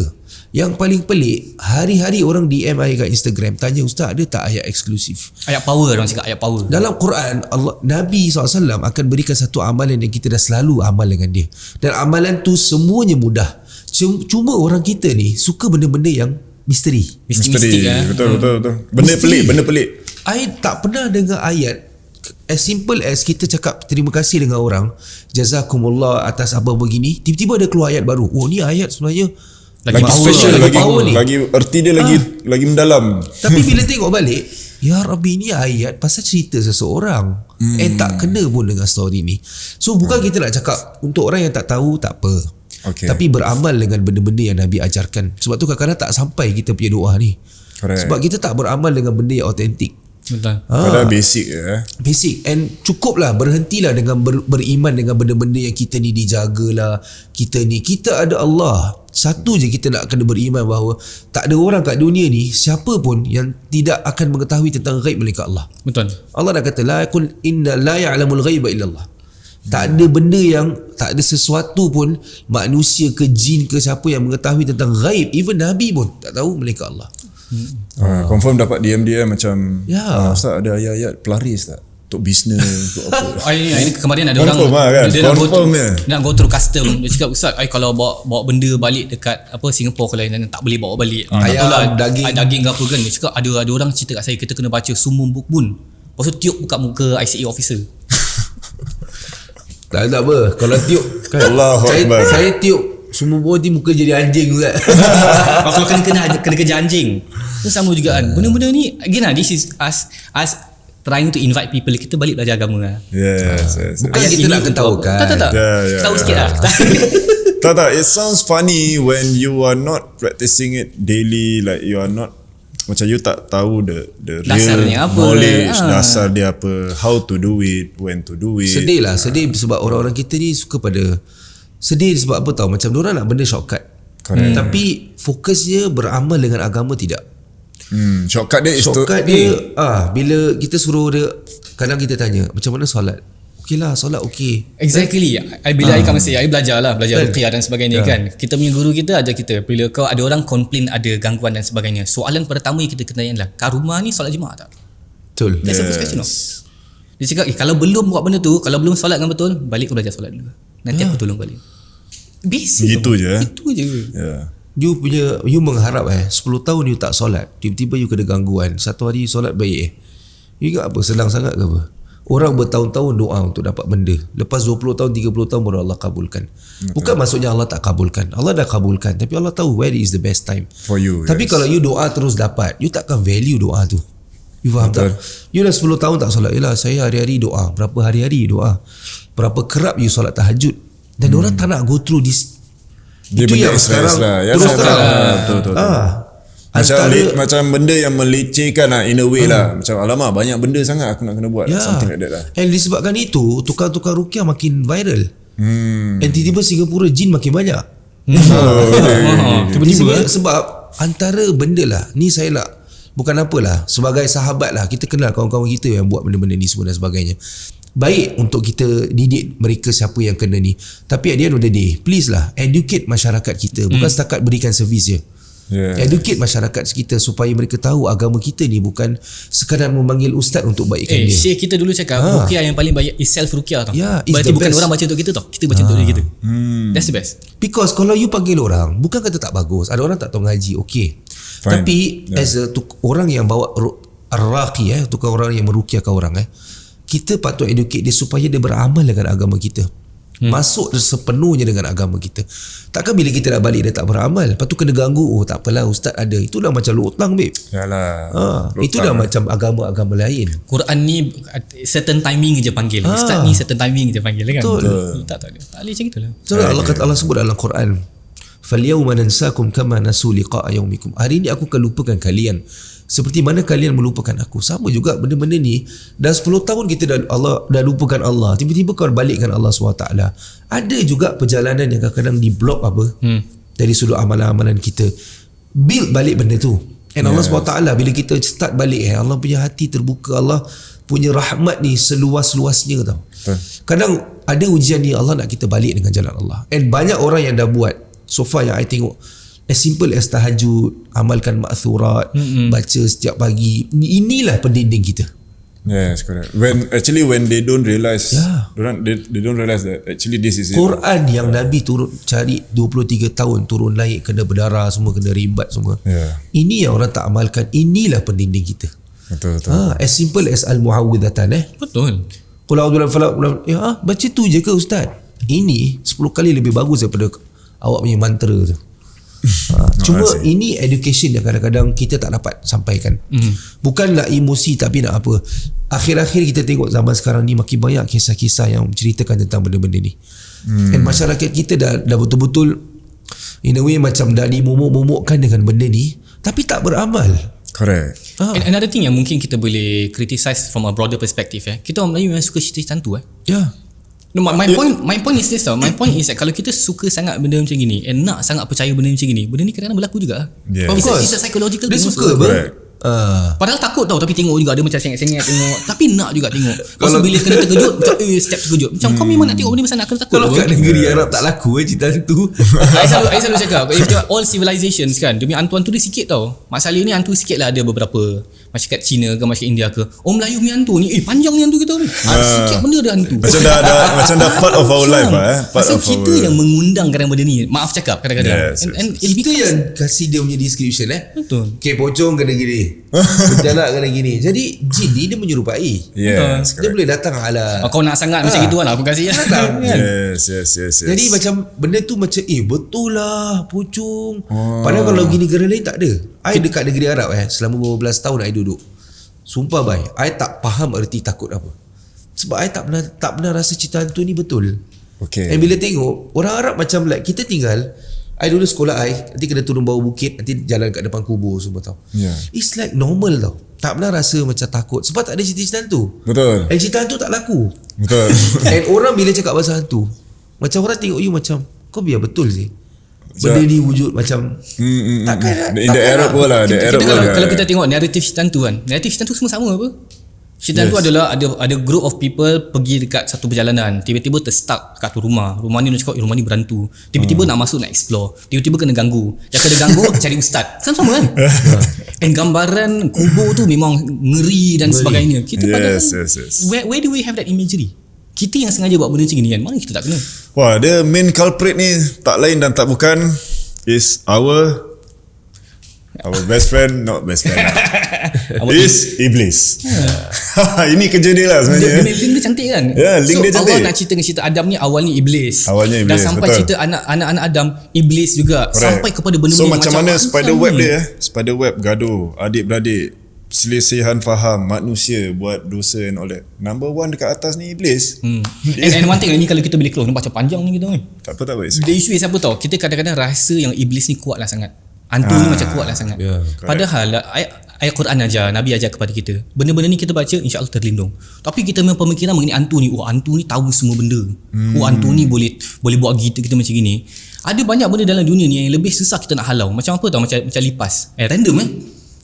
Yang paling pelik, hari-hari orang DM saya kat Instagram tanya, ustaz ada tak ayat eksklusif? Ayat power, orang cakap ayat power. Dalam Quran, Nabi SAW akan berikan satu amalan yang kita dah selalu amal dengan dia. Dan amalan tu semuanya mudah. Cuma orang kita ni suka benda-benda yang misteri. Mistik Betul. Benda pelik. I tak pernah dengar ayat as simple as kita cakap terima kasih dengan orang, jazakumullah atas apa begini, tiba-tiba ada keluar ayat baru. Oh, ni ayat sebenarnya lagi special, lagi erti dia lagi mendalam. Tapi bila tengok balik, ya Rabbi, ni ayat pasal cerita seseorang tak kena pun dengan story ni. So bukan kita nak cakap untuk orang yang tak tahu tak apa, tapi beramal dengan benda-benda yang Nabi ajarkan. Sebab tu kadang-kadang tak sampai kita punya doa ni. Correct. Sebab kita tak beramal dengan benda yang autentik. Betul. Padahal basic je. Basic. And cukuplah, berhentilah dengan beriman dengan benda-benda yang kita ni dijagalah. Kita ada Allah. Satu je kita nak kena beriman bahawa tak ada orang kat dunia ni, siapa pun yang tidak akan mengetahui tentang ghaib melainkan Allah. Betul. Allah dah kata la yaqul inna la ya'lamul ghaiba illa Allah. Tak ada benda yang, tak ada sesuatu pun, manusia ke jin ke siapa yang mengetahui tentang ghaib. Even Nabi pun tak tahu melainkan Allah. Confirm dapat DM dia macam ustaz ada ayat-ayat pelaris tak untuk bisnes untuk apa. Ini kemarin ada confirm orang dia confirm nak go through custom. Dia cakap, ustaz, kalau bawa benda balik dekat Singapore, kalau tak boleh bawa balik ayam, daging ke apa kan. Dia cakap ada orang cerita kat saya, kita kena baca sumum bukbun, lepas tu tiup buka muka ICA officer. Tak apa, kalau tiup kan, saya tiup semua body muka jadi anjing juga. Kalau kena kerja anjing, itu sama juga kan. Benda-benda ni again this is us trying to invite people kita balik belajar agama lah. Yes. Bukan kita nak ketahukan. Tak. Tahu sikit lah. Tak. It sounds funny when you are not practicing it daily, like you are not, macam you tak tahu the real knowledge, dasar dia apa, how to do it, when to do it. Sedih sebab orang-orang kita ni suka pada sedih sebab apa tahu, macam diorang nak benda shortcut. Tapi fokusnya beramal dengan agama tidak. Shortcut dia bila kita suruh dia, kadang kita tanya macam mana solat. Okeylah, solat okey. Exactly. Bila I come say, I belajar ruqyah dan sebagainya kan. Kita punya guru kita ajar kita, bila kau ada orang komplain ada gangguan dan sebagainya, soalan pertama yang kita kena tanya adalah, kat rumah ni solat Jumaat tak? Betul. That's the first question. Dia cakap, kalau belum buat benda tu, kalau belum solat dengan betul, balik kau belajar solat dulu. Nanti aku tolong balik. Basic. Itu je. You mengharap 10 tahun you tak solat, tiba-tiba you kena gangguan, satu hari you solat baik you ingat apa, senang sangat ke apa? Orang bertahun-tahun doa untuk dapat benda, lepas 20 tahun 30 tahun baru Allah kabulkan. Bukan maksudnya Allah tak kabulkan, Allah dah kabulkan, tapi Allah tahu where is the best time for you. Tapi kalau you doa terus dapat, you takkan value doa tu. You faham tak? You dah 10 tahun tak solat, yelah saya hari-hari doa, berapa hari-hari doa, berapa kerap you solat tahajud, dan orang tak nak go through this. Dia itu yang sekarang terus terang. Betul. Macam benda yang melecehkan lah, in a way lah. Macam alamak, banyak benda sangat aku nak kena buat, something like that lah. And disebabkan itu, tukang-tukang ruqyah makin viral. And tiba-tiba Singapura jin makin banyak. Tiba-tiba sebab antara benda lah, ni saya nak, bukan apalah, sebagai sahabat lah, kita kenal kawan-kawan kita yang buat benda-benda ni semua dan sebagainya. Baik untuk kita didik mereka siapa yang kena ni, tapi at the end of the day, please lah educate masyarakat kita, bukan setakat berikan servis je. Educate masyarakat kita supaya mereka tahu agama kita ni bukan sekadar memanggil ustaz untuk baikkan dia. Syekh kita dulu cakap ruqyah yang paling baik is self ruqyah tau. Berarti bukan orang baca untuk kita tau, kita baca untuk diri kita. That's the best. Because kalau you panggil orang, bukan kata tak bagus, ada orang tak tahu ngaji, okay. Tapi as a orang yang bawa ar-raqi, tukang orang yang meruqyahkan orang, kita patut educate dia supaya dia beramal dengan agama kita. masuk sepenuhnya dengan agama kita. Takkan bila kita dah balik dia tak beramal, lepas tu kena ganggu, oh tak apalah ustaz ada, itu dah macam lotang babe. Yalah. Itu dah macam agama-agama lain. Quran ni certain timing je panggil. Ustaz ni certain timing je panggil kan. Betul. Tak boleh macam gitulah. So Allah sebut dalam Quran, "Falyawma nansakum kama nasu liqa'a yaumikum." Hari ini aku akan lupakan kalian seperti mana kalian melupakan aku. Sama juga benda-benda ni. Dah 10 tahun kita dah lupakan Allah. Tiba-tiba kau balikkan Allah SWT. Ada juga perjalanan yang kadang-kadang di blok dari sudut amalan-amalan kita. Build balik benda tu. And Allah SWT bila kita start balik, Allah punya hati terbuka, Allah punya rahmat ni seluas-luasnya tau. Kadang ada ujian ni Allah nak kita balik dengan jalan Allah. And banyak orang yang dah buat. So far yang I tengok, as simple as tahajud, amalkan ma'thurat, baca setiap pagi. Inilah pendinding kita. Yes, correct. When they don't realise, they don't realise that actually this is Quran yang Nabi turun cari 23 tahun turun naik, kena berdarah semua, kena rimbat semua. Ini yang orang tak amalkan. Inilah pendinding kita. Betul. As simple as al-muawwidhatan. Betul. Qul a'udzu birabbil falaq. Baca tu je ke ustaz? Ini 10 kali lebih bagus daripada awak punya mantra tu. Cuma ini education yang kadang-kadang kita tak dapat sampaikan. Bukanlah emosi, tapi nak apa, akhir-akhir kita tengok zaman sekarang ni makin banyak kisah-kisah yang menceritakan tentang benda-benda ni. And masyarakat kita dah betul-betul in a way macam dah dimomok-momokkan dengan benda ni, tapi tak beramal. Correct. And another thing yang mungkin kita boleh criticize from a broader perspective, kita orang Melayu memang suka cerita hantu. No, my point is this tau. My point is that kalau kita suka sangat benda macam gini and nak sangat percaya benda macam gini, benda ni kadang-kadang berlaku juga. It's a psychological dia thing suka also. Padahal takut tau, tapi tengok juga ada macam sengit-sengit tengok, tapi nak juga tengok. Kalau bila kena terkejut macam step terkejut. Macam kau memang nak tengok benda pasal nak kena takut. Kalau kat negeri Arab tak laku cerita tu. I selalu cakap all civilizations kan, demi hantu-hantu dia sikit tau. Masalah ni hantu sikit lah, ada beberapa masyarakat Cina ke masyarakat India ke, Melayu punya hantu ni panjang ni hantu kita ni. Sikit benda ada hantu. Macam dah part of our life Pasal kita yang mengundang kadang benda ni. Maaf cakap kadang-kadang. And itu yang kasih dia punya description Betul. Okay, pocong kena gini, berjalan kena gini. Jadi jin ni dia menyerupai. Dia boleh datang ala. Kau nak sangat macam gitu lah, aku kasih datang. Yes. Jadi macam benda tu macam betul lah pocong. Padahal kalau gini negara lain tak ada. I dekat negeri Arab selama 15 tahun I duduk. Sumpah bhai, I tak faham erti takut apa. Sebab I tak pernah rasa cerita hantu ni betul. Okay. And bila tengok orang Arab macam like kita tinggal, I dulu sekolah nanti kena turun bawah bukit, nanti jalan kat depan kubur semua tau. It's like normal tau. Tak pernah rasa macam takut sebab tak ada cerita hantu. Betul. And cerita hantu tak laku. Betul. And orang bila cakap pasal hantu, macam orang tengok you macam kau biar betul sih. Benda ni wujud macam takkan in the Arab pun lah. Kalau kita tengok naratif cerita hantu kan, naratif cerita hantu semua sama apa? Cerita hantu adalah ada group of people pergi dekat satu perjalanan, tiba-tiba terstuck kat tu rumah ni nak cakap rumah ni berantu, tiba-tiba nak masuk, nak explore, tiba-tiba kena ganggu, yang kena ganggu cari ustaz, sama kan? And gambaran kubur tu memang ngeri dan sebagainya. Kita padahal where do we have that imagery? Kita yang sengaja buat benda macam ni kan, mana kita tak kena. Wah, dia main culprit ni tak lain dan tak bukan is our best friend, not best friend. Is Iblis. Ini kerja dia lah sebenarnya. Link dia cantik kan? Link dia cantik. Allah nak cerita Adam ni awalnya Iblis. Awalnya Iblis. Dan sampai cerita anak-anak Adam, Iblis juga. Correct. Sampai kepada benda-benda macam mana spider web dia spider web gaduh, adik-beradik, selisihan faham, manusia buat dosa and all that. Number one dekat atas ni Iblis. And one thing ni kalau kita boleh close, nampak macam panjang ni kita kan. Tak apa. The issue is apa tau? Kita kadang-kadang rasa yang Iblis ni kuat lah sangat. Hantu ni macam kuat lah sangat. Padahal ayat Quran ajar, Nabi ajar kepada kita, benda-benda ni kita baca insya-Allah terlindung. Tapi kita memang pemikiran mengenai hantu ni, hantu ni tahu semua benda. Hantu ni boleh buat kita macam gini. Ada banyak benda dalam dunia ni yang lebih susah kita nak halau. Macam apa tau? Macam lipas. Random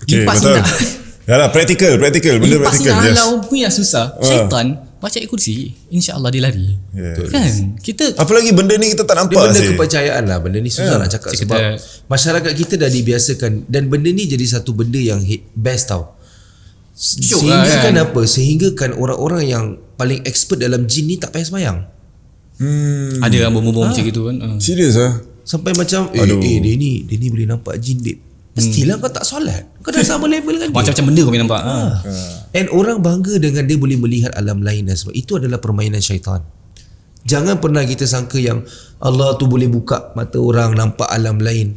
lipas betul. Yalah, practical benda lipas practical. Lipas ni halau pun yang susah. Syaitan baca ayat kursi, insya-Allah dia lari. Kan? Kita apalagi benda ni kita tak nampak. Benda kepercayaan lah. Benda ni susah nak cakap sebab masyarakat kita dah dibiasakan, dan benda ni jadi satu benda yang best tau. Sehingga kan apa? Sehingga kan orang-orang yang paling expert dalam jin ni tak payah sembahyang. Ada yang berbual macam gitu kan. Serius Sampai macam dia ni boleh nampak jin babe. Mestilah kau tak solat, kau dah sama level kan dia. Macam-macam benda kau boleh nampak. And orang bangga dengan dia boleh melihat alam lain, dan sebab itu adalah permainan syaitan. Jangan pernah kita sangka yang Allah tu boleh buka mata orang nampak alam lain.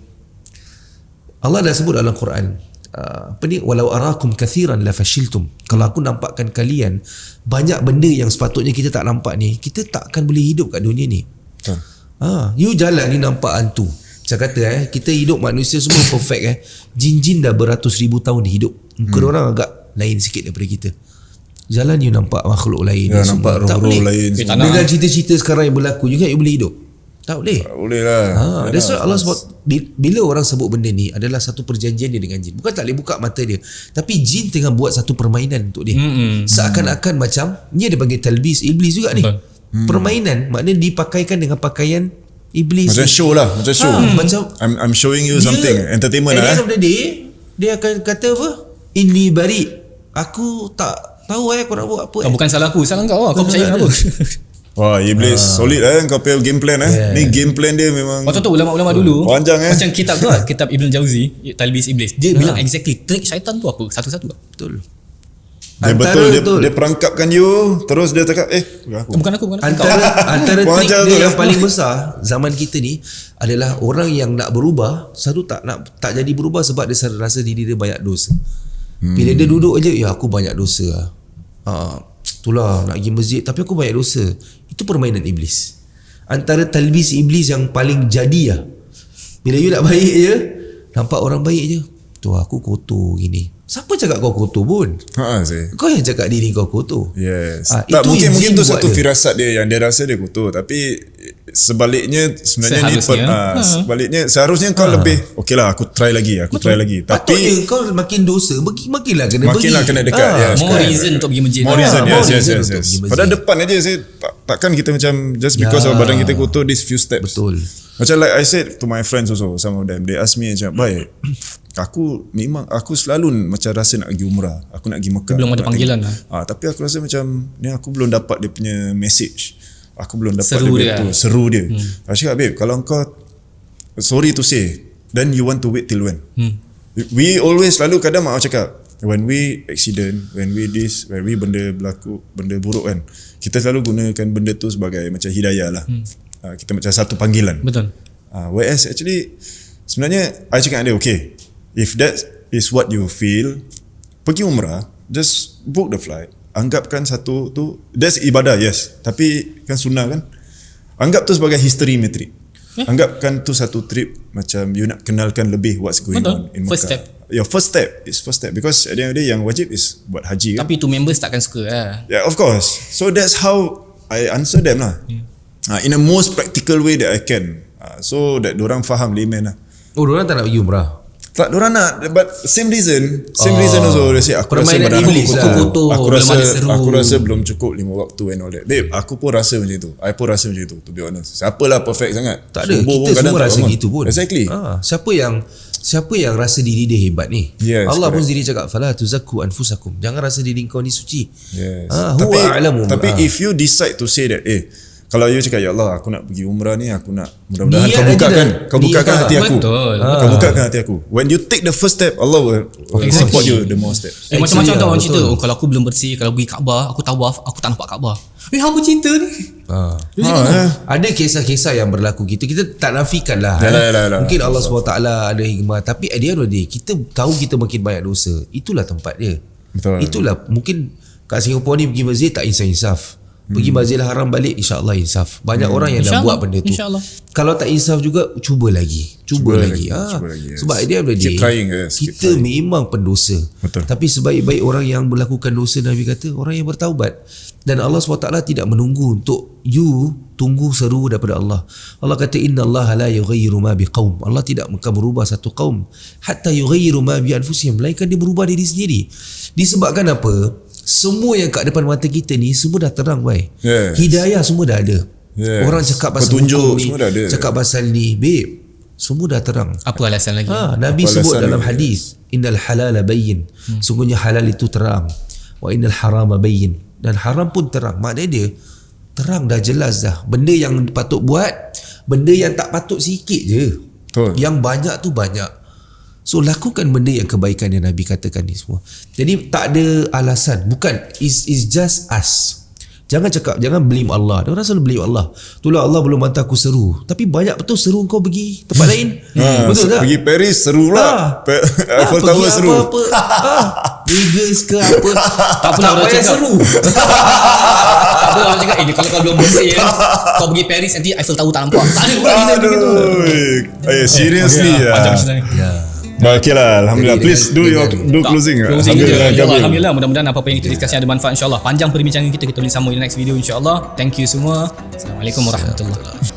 Allah dah sebut dalam Quran, walau arakum kathiran la fashiltum. Kalau aku nampakkan kalian banyak benda yang sepatutnya kita tak nampak ni, kita tak akan boleh hidup kat dunia ni. You jalan ni nampak hantu. Saya kata kita hidup manusia semua perfect Jin-jin dah beratus ribu tahun hidup. Muka orang agak lain sikit daripada kita. Jalan you nampak makhluk lain, nampak roh-roh lain. Dengan cerita-cerita sekarang yang berlaku juga you boleh hidup? Tak boleh. Tak boleh lah. That's why Allah sebut, bila orang sebut benda ni adalah satu perjanjian dia dengan jin. Bukan tak boleh buka mata dia, tapi jin tengah buat satu permainan untuk dia. Seakan-akan macam ni dia panggil talbis iblis juga ni. Permainan maknanya dipakaikan dengan pakaian iblis. Macam show lah, macam show. Macam I'm showing you something, entertainment lah. At the end of the day, dia akan kata apa? Inni bari. Aku tak tahu aku nak buat apa. Bukan salah aku, salah kau lah. Kau percaya apa? Wah, iblis solid kau punya game plan Ni game plan dia memang. Waktu tu ulama-ulama dulu panjang macam kitab tu lah, kitab Ibn Jauzi, Talbis Iblis. Dia bilang exactly trick syaitan tu apa, satu-satu. Betul. Dia perangkapkan you, terus dia cakap bukan aku. Antara trik dia yang paling besar zaman kita ni adalah orang yang nak berubah selalu tak jadi berubah sebab dia rasa diri dia banyak dosa. Bila dia duduk aja, aku banyak dosa lah. Itulah nak pergi masjid tapi aku banyak dosa. Itu permainan iblis. Antara talbis iblis yang paling jadi lah. Bila you nak baik je, nampak orang baik je, tu aku kotor gini. Siapa cakap kau kotor pun? Kau yang cakap diri kau kotor. Yes. Tak, mungkin tu satu firasat dia yang dia rasa dia kotor, tapi sebaliknya sebenarnya ni sebaliknya seharusnya kau lebih okeylah aku try lagi. Tapi patutnya kau makin dosa makinlah kena dekat. More reason untuk pergi masjid. More reason. Yes. Pada depan aja saya takkan kita macam just because of badan kita kotor, this few steps. Betul. Macam like I said to my friends also, some of them they ask me macam, baik, aku selalu macam rasa nak pergi umrah, aku nak pergi Mekah, belum ada panggilan lah. Tapi aku rasa macam ni aku belum dapat dia punya message, aku belum dapat seru dia. Aku cakap, babe, kalau kau sorry to say, then you want to wait till when? We always selalu kadang mak cakap, when we accident, when we benda berlaku, benda buruk kan, kita selalu gunakan benda tu sebagai macam hidayah lah. Kita macam satu panggilan. Betul. Whereas actually sebenarnya I cakap dia, okay, if that is what you feel, pergi umrah, just book the flight, anggapkan satu tu, that's ibadah, yes, tapi kan sunnah kan, anggap tu sebagai history metric. Anggapkan tu satu trip macam you nak kenalkan lebih what's going on in Makkah. First step. Your first step, because at the end of the day yang wajib is buat haji kan? Tapi tu members takkan suka lah. Yeah, of course. So that's how I answer them lah. In a most practical way that I can, so that dorang faham layman lah. Dorang tak nak pergi umrah? Tak, dorang nak, but same reason also. Dia say aku rasa badan aku rasa belum cukup 5 waktu and all that. Babe, aku pun rasa macam tu. I pun rasa macam tu, to be honest. Siapalah perfect sangat? Tak ada, kita semua rasa gitu pun. Exactly. Siapa yang rasa diri dia hebat ni? Yes, Allah pun sendiri cakap, fala tuzakku anfusakum, jangan rasa diri kau ni suci. Yes. Tapi if you decide to say that, kalau you cakap, ya Allah, aku nak pergi umrah ni, aku nak, mudah-mudahan kau bukakan hati aku. Betul. Kau bukakan hati aku. When you take the first step, Allah will support you the more steps. Macam-macam tau orang cerita, kalau aku belum bersih, kalau pergi Kaabah, aku tawaf, aku tak nampak Kaabah. Apa cerita ni? Ada kisah-kisah yang berlaku gitu. Kita tak nafikan lah. Mungkin Allah SWT ada hikmah, tapi at the end of the day, kita tahu kita makin banyak dosa. Itulah tempat dia. Betul. Itulah mungkin kat Singapura ni pergi masjid tak insaf. Pergi Masjidil Haram balik, InsyaAllah insaf. Banyak orang yang dah buat benda tu. Kalau tak insaf juga, cuba lagi. Sebab dia berjaya, kita memang pendosa. Betul. Tapi sebaik-baik orang yang melakukan dosa, Nabi kata orang yang bertaubat. Dan Allah SWT tidak menunggu untuk you tunggu seru daripada Allah. Allah kata, Inna Allah la yughayyiru ma biqaum. Allah tidak akan berubah satu kaum hatta yughayyiru ma bi anfusihim, melainkan dia berubah diri sendiri. Disebabkan apa? Semua yang kat depan mata kita ni semua dah terang, bhai. Hidayah semua dah ada. Orang cakap pasal petunjuk hukum ni, cakap pasal ni, babe, semua dah terang. Apa alasan lagi? Nabi sebut dalam hadis, innal halala bayyin. Sungguhnya halal itu terang. Wa innal harama bayyin. Dan haram pun terang. Maknanya dia terang, dah jelas dah. Benda yang patut buat, benda yang tak patut sikit je. Betul. Yang banyak tu banyak. So lakukan benda yang kebaikan yang Nabi katakan ni semua. Jadi tak ada alasan. Bukan, it's just us. Jangan blame Allah. Dia orang selalu blame Allah. Itulah Allah belum hantar aku seru. Tapi banyak betul seru kau pergi tempat lain. Betul tak? Pergi Paris seru lah. Eiffel Tower seru. Vegas ke apa. Tak pernah orang cakap seru. Tak pernah orang cakap kalau kau belum bersih kau pergi Paris nanti Eiffel Tower tak nampak. Tak ada pula kita begitu. Seriously panjang cerita ni. Okay lah, Alhamdulillah. Please do closing. Alhamdulillah, mudah-mudahan apa-apa yang kita discuss ada manfaat insyaAllah. Panjang perbincangan kita boleh sambung di next video insyaAllah. Thank you semua. Assalamualaikum warahmatullahi wabarakatuh.